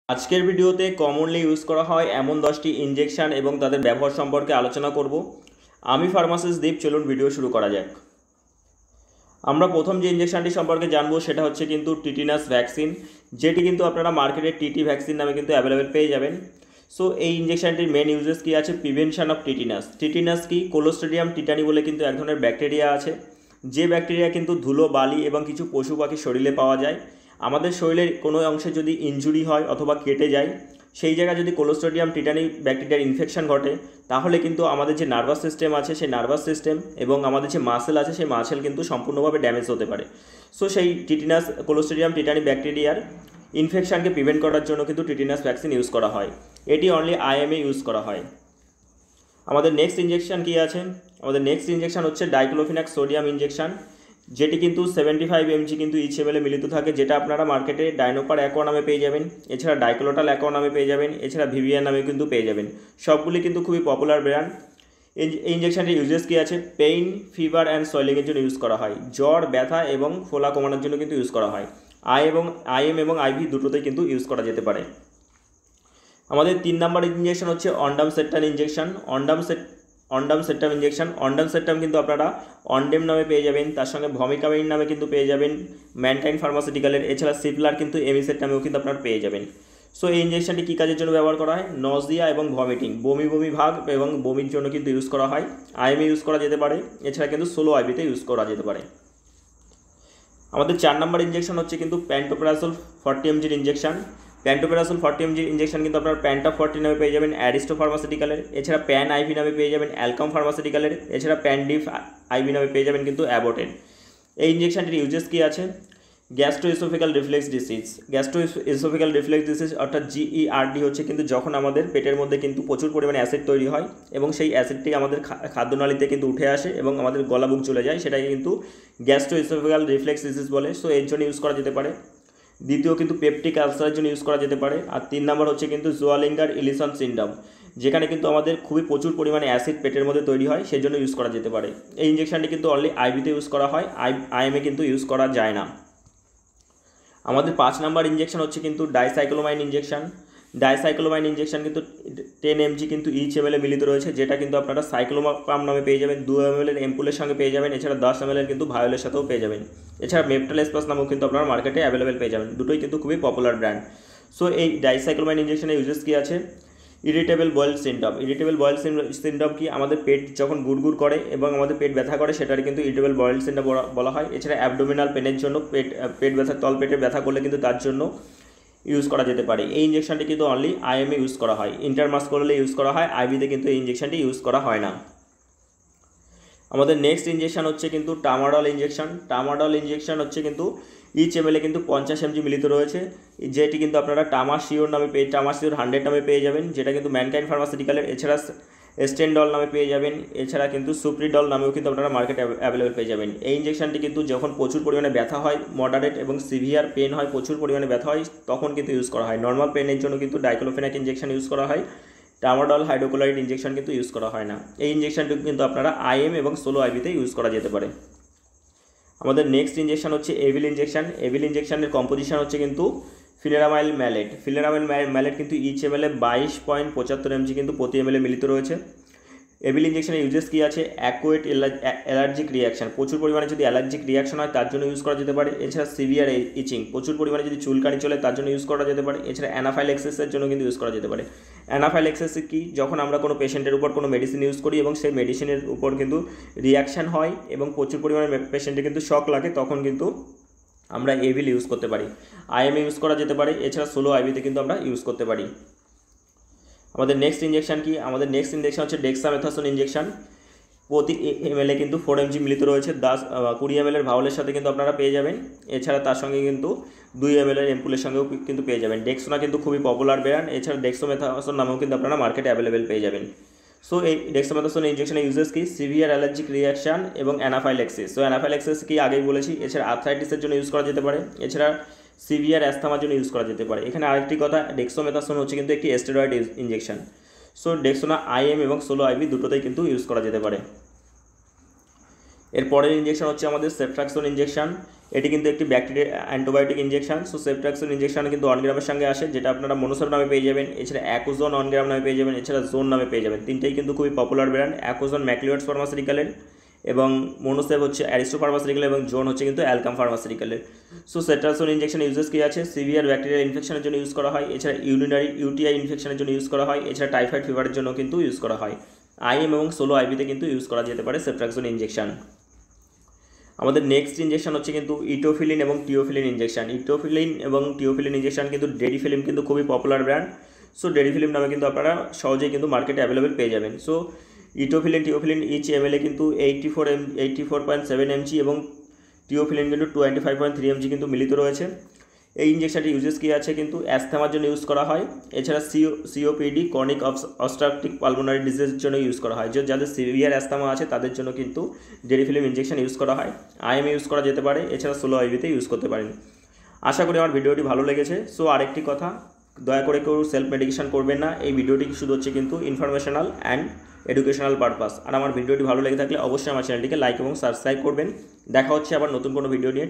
আজকের ভিডিওতে commonly use করা হয় এমন 10টি ইনজেকশন এবং তাদের ব্যবহার সম্পর্কে আলোচনা করব। আমি ফার্মাসিস্ট দীপ, চলুন ভিডিও শুরু করা যাক। আমরা প্রথম যে ইনজেকশনটি সম্পর্কে জানবো সেটা হচ্ছে কিন্তু টিটিনাস ভ্যাকসিন, যেটি কিন্তু আপনারা মার্কেটে টিটি ভ্যাকসিন নামে কিন্তু অ্যাভেলেবেল পেয়ে যাবেন। সো এই ইনজেকশনটির মেন ইউজেস কী আছে? Prevention of tetanus. টিটিনাস কি? কোলোস্ট্রিডিয়াম টিটানি বলে কিন্তু এক ধরনের ব্যাকটেরিয়া আছে, যে ব্যাকটেরিয়া কিন্তু ধুলো, বালি এবং কিছু পশু পাখির শরীরে পাওয়া যায়। আমাদের শরীরের কোনো অংশে যদি ইনজুরি হয় অথবা কেটে যায়, সেই জায়গায় যদি কোলোস্ট্রিডিয়াম টিটানি ব্যাকটেরিয়ার ইনফেকশন ঘটে, তাহলে কিন্তু আমাদের যে নার্ভাস সিস্টেম আছে সেই নার্ভাস সিস্টেম এবং আমাদের যে মাসেল আছে সেই মাসেল কিন্তু সম্পূর্ণভাবে ড্যামেজ হতে পারে। সো সেই টিটিনাস কোলোস্ট্রিডিয়াম টিটানি ব্যাকটেরিয়ার ইনফেকশনকে প্রিভেন্ট করার জন্য কিন্তু টিটিনাস ভ্যাকসিন ইউজ করা হয়। এটি অনলি আইএমএ ইউজ করা হয়। আমাদের নেক্সট ইনজেকশন কী আছে? আমাদের নেক্সট ইনজেকশন হচ্ছে ডাইক্লোফিনাক সোডিয়াম ইনজেকশন, যেটি কিন্তু 75 mg কিন্তু ইচ এমএলে মিলিত থাকে, যেটা আপনারা মার্কেটে ডাইনোপার অ্যাকোয়া নামে পেয়ে যাবেন, এছাড়া ডাইক্লোটাল অ্যাকোয়া নামে পেয়ে যাবেন, এছাড়া ভিভিয়ান নামে কিন্তু পেয়ে যাবেন। সবগুলি কিন্তু খুবই পপুলার ব্র্যান্ড। এই ইনজেকশনটির ইউজেস কী আছে? পেইন, ফিভার অ্যান্ড সয়েলিংয়ের জন্য ইউজ করা হয়। জ্বর, ব্যথা এবং ফোলা কমানোর জন্য কিন্তু ইউজ করা হয়। আইএম এবং আইভি দুটোতেই কিন্তু ইউজ করা যেতে পারে। আমাদের 3 নম্বর ইনজেকশন হচ্ছে অন্ডামসেপ্টাম ইনজেকশন। অন্ডামসেপ্টাম ইনজেকশন, অন্ডামসেপ্টাম কিন্তু আপনারা অন্ডেম নামে পেয়ে যাবেন, তার সঙ্গে ভমিকামিন নামে কিন্তু পেয়ে যাবেন ম্যানকাইন্ড ফার্মাসিউটিক্যালের। এছাড়া সিপলার কিন্তু এমিসেট নামেও কিন্তু আপনারা পেয়ে যাবেন। সো এই ইনজেকশনটি কী কাজের জন্য ব্যবহার করা হয়? নজিয়া এবং ভমিটিং, বমি ভাব এবং বমির জন্য কিন্তু ইউজ করা হয়। আইএমএ ইউজ করা যেতে পারে, এছাড়া কিন্তু সোলো আইভিতে ইউজ করা যেতে পারে। আমাদের 4 নম্বর ইনজেকশন হচ্ছে কিন্তু pantoprazole 40 mg injection. Pantoprazole 40 mg injection কিন্তু আপনার প্যান্টা 40 নামে পেয়ে যাবেন অ্যারিস্টো ফার্মাসিউটিক্যালের, এছাড়া প্যান আইভি নামে পেয়ে যাবেন অ্যালকাম ফার্মাসিউটিক্যালের, এছাড়া প্যানডিফ আইভি নামে পেয়ে যাবেন কিন্তু অ্যাবোটের। এই ইনজেকশনটির ইউজেস কী আছে? গ্যাস্ট্রোইসোফেগাল রিফ্লেক্স ডিসিজ। গ্যাস্ট্রোইসোফেগাল রিফ্লেক্স ডিসিজ অর্থাৎ জিইআরডি হচ্ছে কিন্তু যখন আমাদের পেটের মধ্যে কিন্তু প্রচুর পরিমাণে অ্যাসিড তৈরি হয় এবং সেই অ্যাসিডটি আমাদের খাদ্যনালীতে কিন্তু উঠে আসে এবং আমাদের গলা বুক চলে যায়, সেটাকে কিন্তু গ্যাস্ট্রোইসোফেগাল রিফ্লেক্স ডিসিজ বলে। সো এর জন্য ইউজ করা যেতে পারে। দ্বিতীয় কিন্তু পেপটিক আলসারের জন্য ইউজ করা যেতে পারে। আর 3 নম্বর হচ্ছে কিন্তু জোয়ালিঙ্গার ইলিসন সিন্ড্রোম, যেখানে কিন্তু আমাদের খুবই প্রচুর পরিমাণে অ্যাসিড পেটের মধ্যে তৈরি হয়, সেই জন্য ইউজ করা যেতে পারে। এই ইনজেকশনটি কিন্তু অনলি আইভিতে ইউজ করা হয়, আইএমএ কিন্তু ইউজ করা যায় না। আমাদের 5 নম্বর ইনজেকশন হচ্ছে কিন্তু ডাইসাইক্লোমাইন ইনজেকশন। ডাইসাইক্লোমাইন ইনজেকশন কিন্তু 10 mg কিন্তু ইচ এমএলে মিলিত রয়েছে, যেটা কিন্তু আপনারা সাইক্লোমাপাম নামে পেয়ে যাবেন, 2 ml এম্পুলের সঙ্গে পেয়ে যাবেন, এছাড়া 10 ml কিন্তু ভায়োলের সাথেও পেয়ে যাবেন। এছাড়া মেপটালেসপাস নামেও কিন্তু আপনারা মার্কেটে অ্যাভেলেবেল পেয়ে যাবেন, দুটোই কিন্তু খুবই পপুলার ব্র্যান্ড। সো এই ডাইসাইক্লোমাইন ইনজেকশনের ইউজেস কী আছে? Irritable bowel syndrome. Irritable bowel syndrome কি? আমাদের পেট যখন গুড়গুড় করে এবং আমাদের পেট ব্যথা করে, সেটার কিন্তু ইরিটেবল বয়েল সিনড্রোম বলা হয়। এছাড়া অ্যাবডোমিনাল পেনের জন্য, পেট ব্যথা, তল পেটের ব্যথা করলে কিন্তু তার জন্য ইউজ করা যেতে পারে। এই ইনজেকশনটি কিন্তু অনলি আইএমএ ইউজ করা হয়, ইন্টারমাস্কুলারলি ইউজ করা হয়, আইভিতে কিন্তু এই ইনজেকশনটি ইউজ করা হয় না। আমাদের নেক্সট ইনজেকশন হচ্ছে কিন্তু টামাডল ইনজেকশন। টামাডল ইনজেকশন হচ্ছে কিন্তু ইচ এমএলে কিন্তু 50 mg মিলিত রয়েছে, যেটি কিন্তু আপনারা টামাসিওর 100 নামে পেয়ে যাবেন, যেটা কিন্তু ম্যানকাইন্ড ফার্মাসিউটিক্যালের। এছাড়া স্টেনডল নামে পেয়ে যাবেন, এছাড়া কিন্তু সুপ্রিডল নামেও কিন্তু আপনারা মার্কেটে অ্যাভেলেবেল পেয়ে যাবেন। এই ইনজেকশনটি কিন্তু যখন প্রচুর পরিমাণে ব্যথা হয়, মডারেট এবং সিভিয়ার পেন হয়, প্রচুর পরিমাণে ব্যথা হয়, তখন কিন্তু ইউজ করা হয়। নর্মাল পেনের জন্য কিন্তু ডাইক্লোফেনাক ইনজেকশন ইউজ করা হয়, টামাডল হাইড্রোক্লোরাইড ইনজেকশন কিন্তু ইউজ করা হয় না। এই ইনজেকশনটি কিন্তু আপনারা আইএম এবং সোলো আইভিতে ইউজ করা যেতে পারে। আমাদের নেক্সট ইনজেকশন হচ্ছে এভিল ইনজেকশন। এভিল ইনজেকশনের কম্পোজিশন হচ্ছে কিন্তু ফিলেরামাইল ম্যালেট। ফিলেরামাইল ম্যালেট কিন্তু ইচ এমএলে 22.75 mg কিন্তু প্রতি এমএলে মিলিত রয়েছে। এভিল ইনজেকশনের ইউজেস কী আছে? অ্যাকুয়েট অ্যালার্জিক রিয়াকশন, প্রচুর পরিমাণে যদি অ্যালার্জিক রিয়াকশন হয় তার জন্য ইউজ করা যেতে পারে। এছাড়া সিভিয়ার ইচিং, প্রচুর পরিমাণে যদি চুলকানি চলে তার জন্য ইউজ করা যেতে পারে। এছাড়া অ্যানাফাইল্যাক্সিসের জন্য কিন্তু ইউজ করা যেতে পারে। অ্যানাফাইল্যাক্সিস কি? যখন আমরা কোনো পেশেন্টের উপর কোনো মেডিসিন ইউজ করি এবং সেই মেডিসিনের উপর কিন্তু রিয়াকশান হয় এবং প্রচুর পরিমাণে পেশেন্টের কিন্তু শক লাগে, তখন কিন্তু আমরা এভিল ইউজ করতে পারি। আইএমএ ইউজ করা যেতে পারে, এছাড়া সোলো আইভিতে কিন্তু আমরা ইউজ করতে পারি। আমাদের নেক্সট ইনজেকশন কি? আমাদের নেক্সট ইনজেকশন হচ্ছে ডেক্সামেথাসোন ইনজেকশন। প্রতি এমএলে কিন্তু 4 mg মিলিত রয়েছে, 20 ml ভাওলের সাথে কিন্তু আপনারা পেয়ে যাবেন। এছাড়া তার সঙ্গে কিন্তু 2 ml এম্পুলের সঙ্গেও কিন্তু পেয়ে যাবেন। ডেক্সোনা কিন্তু খুবই পপুলার ব্র্যান্ড, এছাড়া ডেক্সোমেথাসোন নামেও কিন্তু আপনারা মার্কেটে অ্যাভেলেবেল পেয়ে যাবেন। সো এই ডেক্সামেথাসোন ইনজেকশনের ইউজেস কি? সিভিয়ার অ্যালার্জিক রিয়াকশান এবং অ্যানাফাইল্যাক্সিস। সো অ্যানাফাইল্যাক্সিস কি আগেই বলেছি। এছাড়া আর্থ্রাইটিসের জন্য ইউজ করা যেতে পারে, এছাড়া সিভিয়ার অ্যাस्थমার জন্য ইউজ করা যেতে পারে। এখানে আরেকটি কথা, ডেক্সোমেথাসোন হচ্ছে কিন্তু একটি steroid injection. So Dexona IM এবং সোলো আইভি দুটোতেই কিন্তু ইউজ করা যেতে পারে। এর পরের ইনজেকশন হচ্ছে আমাদের সেফট্রাক্সোন ইনজেকশন। এটি কিন্তু একটি bacteria antibiotic injection. So ceftriaxone injection কিন্তু 1 গ্রামের সঙ্গে আসে, যেটা আপনারা মনোসেপ নামে পেয়ে যাবেন, এছাড়া অ্যাকোজন 1 গ্রাম নামে পেয়ে যাবেন, এছাড়া জোন নামে পেয়ে যাবেন। তিনটেই কিন্তু খুবই পপুলার ব্র্যান্ড, অ্যাকোজন ম্যাকলিওডস ফার্মাসিউটিক্যালের, এবং মনোসেপ হচ্ছে অ্যারিস্টো ফার্মাসিউটিক্যাল, এবং জোন হচ্ছে কিন্তু অ্যালকাম ফার্মাসিউটিক্যালের। সো সেফট্রাক্সন ইঞ্জেকশন ইউজেস কী আছে? সিভিয়ার ব্যাকটেরিয়াল ইনফেকশনের জন্য ইউজ করা হয়, এছাড়া ইউটিআই ইনফেকশনের জন্য ইউজ করা হয়, এছাড়া টাইফয়েড ফিভারের জন্য কিন্তু ইউজ করা হয়। আইএম এবং সোলো আইভিতে কিন্তু ইউজ করা যেতে পারে সেফট্রাক্সন ইঞ্জেকশন। আমাদের নেক্সট ইঞ্জেকশন হচ্ছে কিন্তু ইটোফিলিন এবং টিওফিলিন ইঞ্জেকশন। ইটোফিলিন এবং টিওফিলিন ইঞ্জেকশন কিন্তু ডেরিফিলিম কিন্তু খুবই পপুলার ব্র্যান্ড। সো ডেরিফিলিম নামে কিন্তু আপনারা সহজেই কিন্তু মার্কেটে অ্যাভেলেবেল পেয়ে যাবেন। সো ইটোফিলিন টিওফিলিন ইচ এমএলএ কিন্তু 84.7 mg এবং টিওফিলিন কিন্তু 25.3 mg কিন্তু মিলিত রয়েছে। এই ইঞ্জেকশনটি ইউজেস কী আছে? কিন্তু অ্যাস্থমার জন্য ইউজ করা হয়, এছাড়া সিওপিডি ক্রনিক অবস্ট্রাকটিভ পালমোনারি ডিজিজের জন্য ইউজ করা হয়। যাদের সিভিয়ার অ্যাস্থমা আছে তাদের জন্য কিন্তু ডেরিফিলিম ইঞ্জেকশন ইউজ করা হয়। আইএমএ ইউজ করা যেতে পারে, এছাড়া সোলো আইভিতে ইউজ করতে পারেন। আশা করি আমার ভিডিওটি ভালো লেগেছে। সো আরেকটি কথা, দয়া করে কেউ সেলফ মেডিকেশন করবেন না। এই ভিডিওটি শুধু হচ্ছে কিন্তু ইনফরমেশনাল অ্যান্ড এডুকেশনাল পারপাস। আর আমার ভিডিওটি ভালো লেগে থাকলে অবশ্যই আমার চ্যানেলটিকে লাইক এবং সাবস্ক্রাইব করবেন। দেখা হচ্ছে আবার নতুন কোনো ভিডিও নিয়ে।